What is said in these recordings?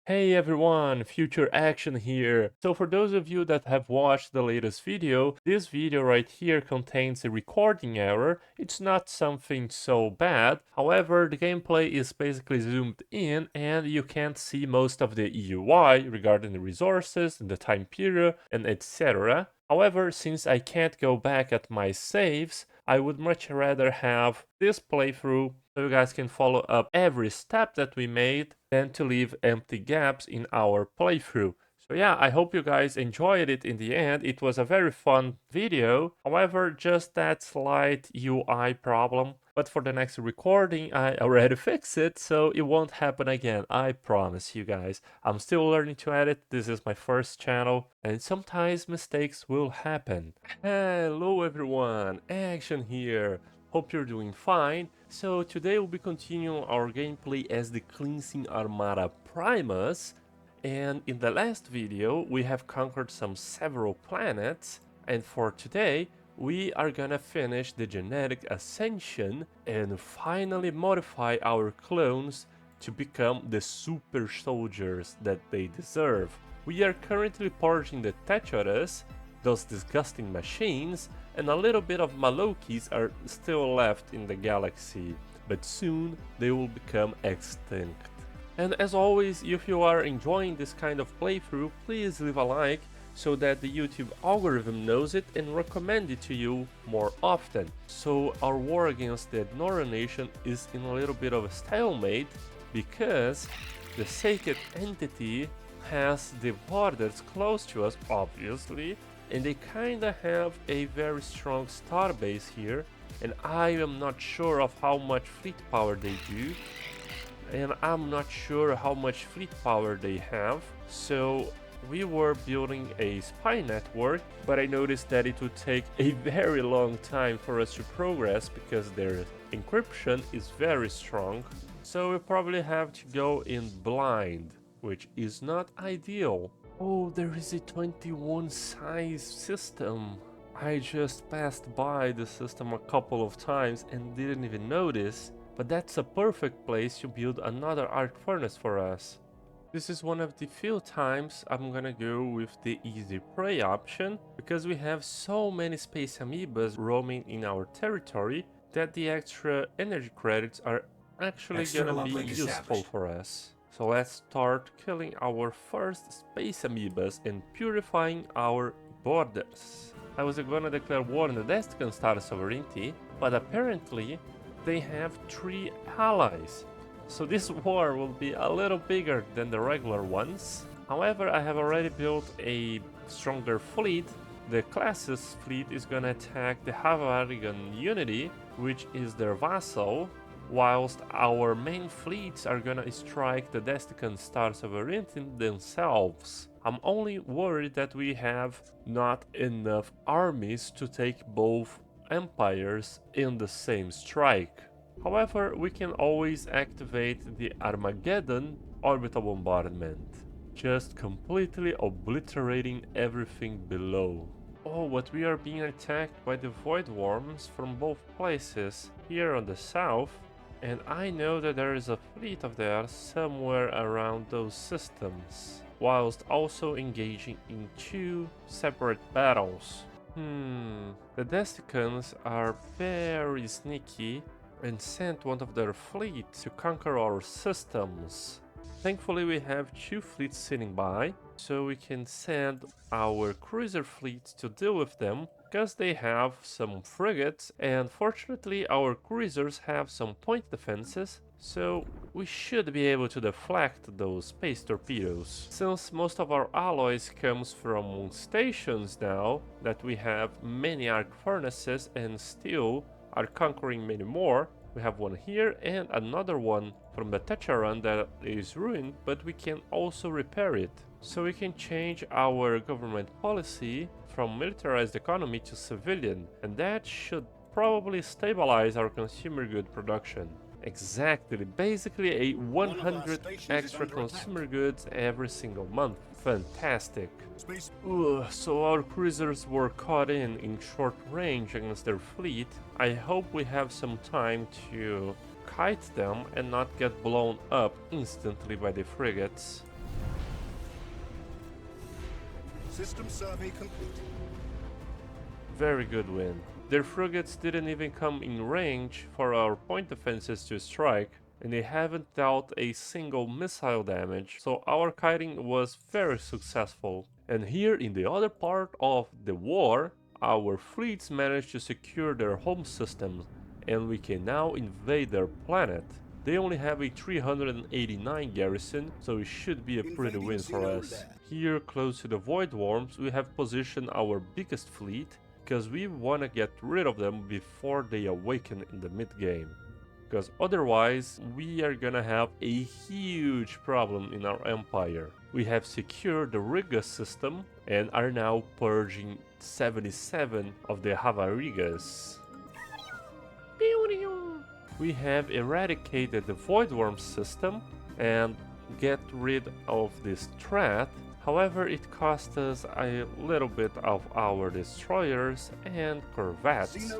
Hey everyone, Future Action here. So for those of you that have watched the latest video, this video right here contains a recording error. It's not something so bad. However, the gameplay is basically zoomed in and you can't see most of the UI regarding the resources, the time period, and etc. However, since I can't go back at my saves, I would much rather have this playthrough so you guys can follow up every step that we made than to leave empty gaps in our playthrough. So yeah, I hope you guys enjoyed it in the end. It was a very fun video. However, just that slight UI problem. But for the next recording, I already fixed it, so it won't happen again. I promise you guys. I'm still learning to edit. This is my first channel, and sometimes mistakes will happen. Hello everyone, Action here. Hope you're doing fine. So today we'll be continuing our gameplay as the cleansing armada Primus, and in the last video we have conquered several planets, and for today we are gonna finish the genetic ascension and finally modify our clones to become the super soldiers that they deserve. We are currently purging the Techoras, those disgusting machines, and a little bit of Malokis are still left in the galaxy, but soon they will become extinct. And as always, if you are enjoying this kind of playthrough, please leave a like so that the YouTube algorithm knows it and recommend it to you more often. So our war against the Ignoran Nation is in a little bit of a stalemate because the sacred entity has the borders close to us, obviously, and they kinda have a very strong starbase here, and I am not sure of how much fleet power they do, and I'm not sure how much fleet power they have, so we were building a spy network, but I noticed that it would take a very long time for us to progress because their encryption is very strong, so we probably have to go in blind, which is not ideal. Oh, there is a 21 size system. I just passed by the system a couple of times and didn't even notice, but that's a perfect place to build another arc furnace for us. This is one of the few times I'm gonna go with the easy prey option, because we have so many space amoebas roaming in our territory that the extra energy credits are actually gonna be useful for us. So let's start killing our first space amoebas and purifying our borders. I was gonna declare war on the Destican Star Sovereignty, but apparently they have 3 allies. So this war will be a little bigger than the regular ones. However, I have already built a stronger fleet. The Classes fleet is gonna attack the Havarigan Unity, which is their vassal, whilst our main fleets are gonna strike the Destican Star Sovereignty themselves. I'm only worried that we have not enough armies to take both empires in the same strike. However, we can always activate the Armageddon orbital bombardment, just completely obliterating everything below. Oh, but we are being attacked by the void worms from both places, here on the south, and I know that there is a fleet of theirs somewhere around those systems, whilst also engaging in 2 separate battles. The Desticans are very sneaky and sent one of their fleets to conquer our systems. Thankfully we have 2 fleets sitting by, so we can send our cruiser fleets to deal with them, because they have some frigates, and fortunately our cruisers have some point defenses, so we should be able to deflect those space torpedoes. Since most of our alloys comes from moon stations now, that we have many arc furnaces and still are conquering many more. We have one here and another one from the Techaran that is ruined, but we can also repair it. So we can change our government policy from militarized economy to civilian, and that should probably stabilize our consumer good production. Exactly, basically a 100 extra consumer goods every single month. Fantastic. So our cruisers were caught in short range against their fleet. I hope we have some time to kite them and not get blown up instantly by the frigates. System survey complete. Very good win. Their frigates didn't even come in range for our point defenses to strike, and they haven't dealt a single missile damage, so our kiting was very successful. And here in the other part of the war, our fleets managed to secure their home systems, and we can now invade their planet. They only have a 389 garrison, so it should be a pretty win for us. Here close to the Void Worms, we have positioned our biggest fleet, because we want to get rid of them before they awaken in the mid-game. Because otherwise, we are gonna have a huge problem in our empire. We have secured the Riga system and are now purging 77 of the Havarigas. We have eradicated the Void Worm system and get rid of this threat. However, it cost us a little bit of our destroyers and corvettes,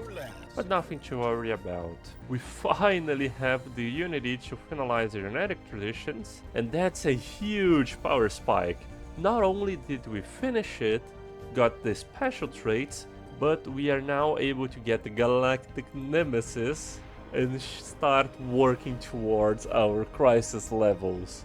but nothing to worry about. We finally have the unity to finalize the genetic traditions, and that's a huge power spike. Not only did we finish it, got the special traits, but we are now able to get the Galactic Nemesis and start working towards our crisis levels.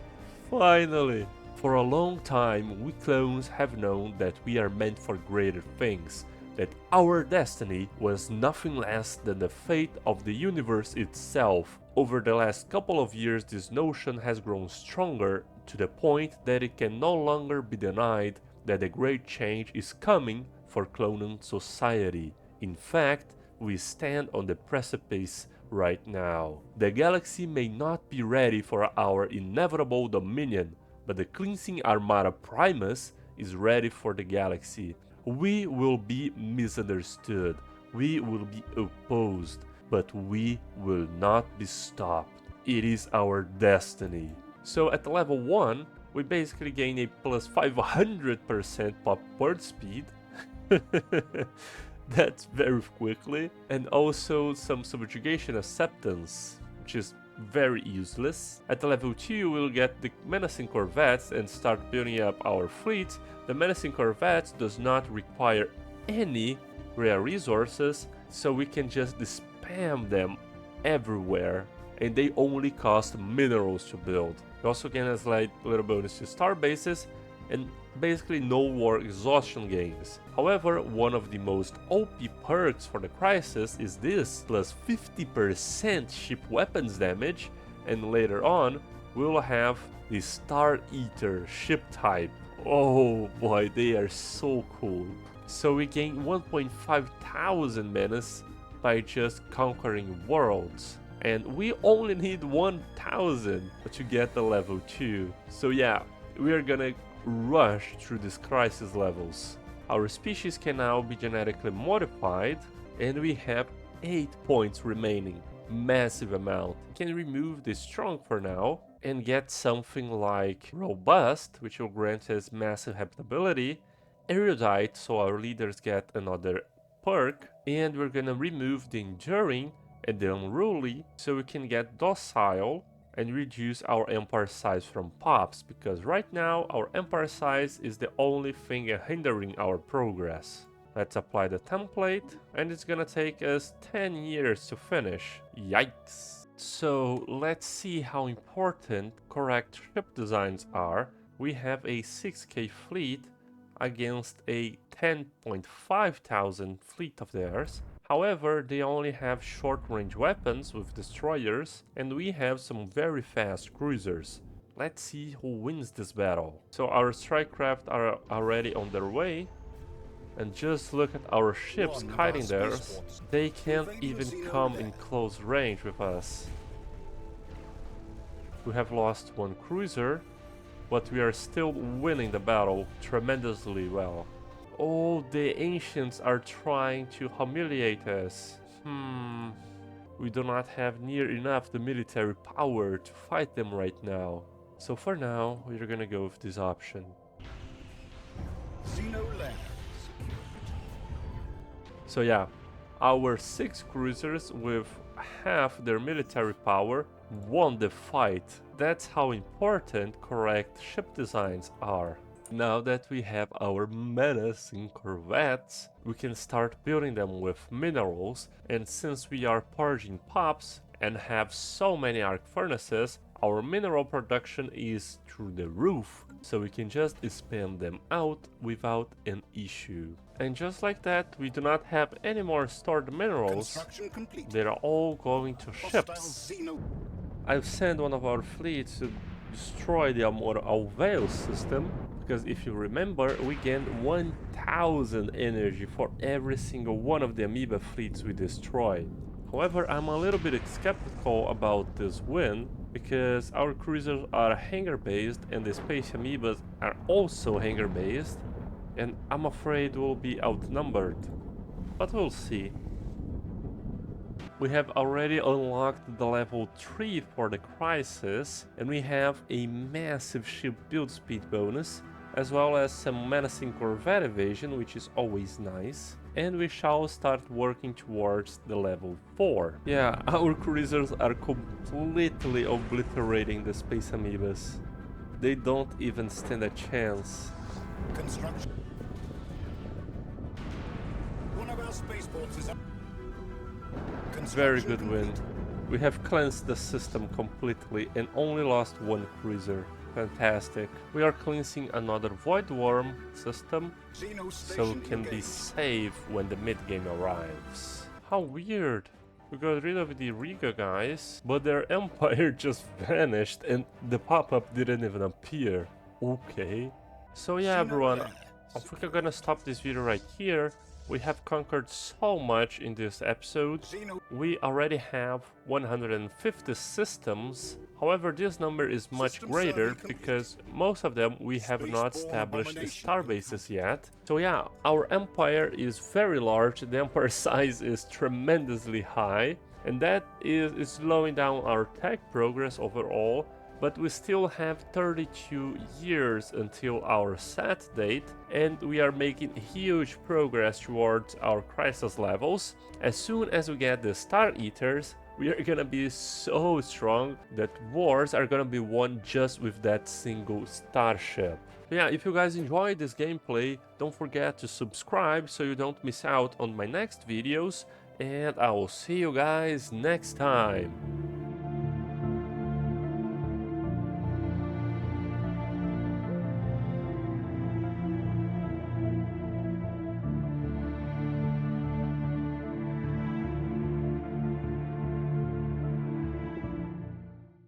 Finally! For a long time, we clones have known that we are meant for greater things, that our destiny was nothing less than the fate of the universe itself. Over the last couple of years, this notion has grown stronger to the point that it can no longer be denied that a great change is coming for cloned society. In fact, we stand on the precipice right now. The galaxy may not be ready for our inevitable dominion, but the cleansing Armada Primus is ready for the galaxy. We will be misunderstood, we will be opposed, but we will not be stopped. It is our destiny. So at level 1, we basically gain a plus 500% pop word speed. That's very quickly. And also some subjugation acceptance, which is very useless. At level 2 we'll get the menacing corvettes and start building up our fleet. The menacing corvettes does not require any rare resources, so we can just spam them everywhere, and they only cost minerals to build. We also gain a slight little bonus to star bases and basically no war exhaustion gains. However, one of the most OP perks for the crisis is this, plus 50% ship weapons damage, and later on we'll have the Star Eater ship type. Oh boy, they are so cool. So we gain 1,500 menace by just conquering worlds, and we only need 1,000 to get the level 2. So yeah, we are gonna rush through these crisis levels. Our species can now be genetically modified, and we have 8 points remaining. Massive amount. Can remove the strong for now and get something like robust, which will grant us massive habitability, erudite, so our leaders get another perk, and we're gonna remove the enduring and the unruly, so we can get docile and reduce our empire size from pops, because right now our empire size is the only thing hindering our progress. Let's apply the template, and it's gonna take us 10 years to finish. Yikes! So let's see how important correct ship designs are. We have a 6k fleet against a 10.5 thousand fleet of theirs. However, they only have short-range weapons with destroyers, and we have some very fast cruisers. Let's see who wins this battle. So our strike craft are already on their way, and just look at our ships kiting theirs. They can't even come in close range with us. We have lost one cruiser, but we are still winning the battle tremendously well. Oh, the ancients are trying to humiliate us. We do not have near enough the military power to fight them right now. So for now, we're gonna go with this option. So yeah, our 6 cruisers with half their military power won the fight. That's how important correct ship designs are. Now that we have our menace in Vats, we can start building them with minerals, and since we are purging pops and have so many arc furnaces, our mineral production is through the roof, so we can just spam them out without an issue. And just like that, we do not have any more stored minerals, they're all going to ships. I've sent one of our fleets to destroy the Alveil system, because if you remember, we gain 1000 energy for every single one of the amoeba fleets we destroy. However, I'm a little bit skeptical about this win, because our cruisers are hangar based and the space amoebas are also hangar based, and I'm afraid we'll be outnumbered. But we'll see. We have already unlocked the level 3 for the Crisis, and we have a massive ship build speed bonus, as well as some menacing corvette evasion, which is always nice. And we shall start working towards the level 4. Yeah, our cruisers are completely obliterating the space amoebas. They don't even stand a chance. Construction. One of our spaceports is up. Very good win. We have cleansed the system completely and only lost one cruiser. Fantastic. We are cleansing another Void Worm system, so it can be safe when the mid-game arrives. How weird. We got rid of the Riga guys, but their empire just vanished and the pop-up didn't even appear. Okay. So yeah everyone, I think I'm gonna stop this video right here. We have conquered so much in this episode. We already have 150 systems. However, this number is much greater because most of them we have not established star bases yet. So yeah, our empire is very large, the empire size is tremendously high, and that is slowing down our tech progress overall. But we still have 32 years until our set date, and we are making huge progress towards our crisis levels. As soon as we get the Star Eaters, we are gonna be so strong that wars are gonna be won just with that single starship. So yeah, if you guys enjoyed this gameplay, don't forget to subscribe so you don't miss out on my next videos, and I will see you guys next time.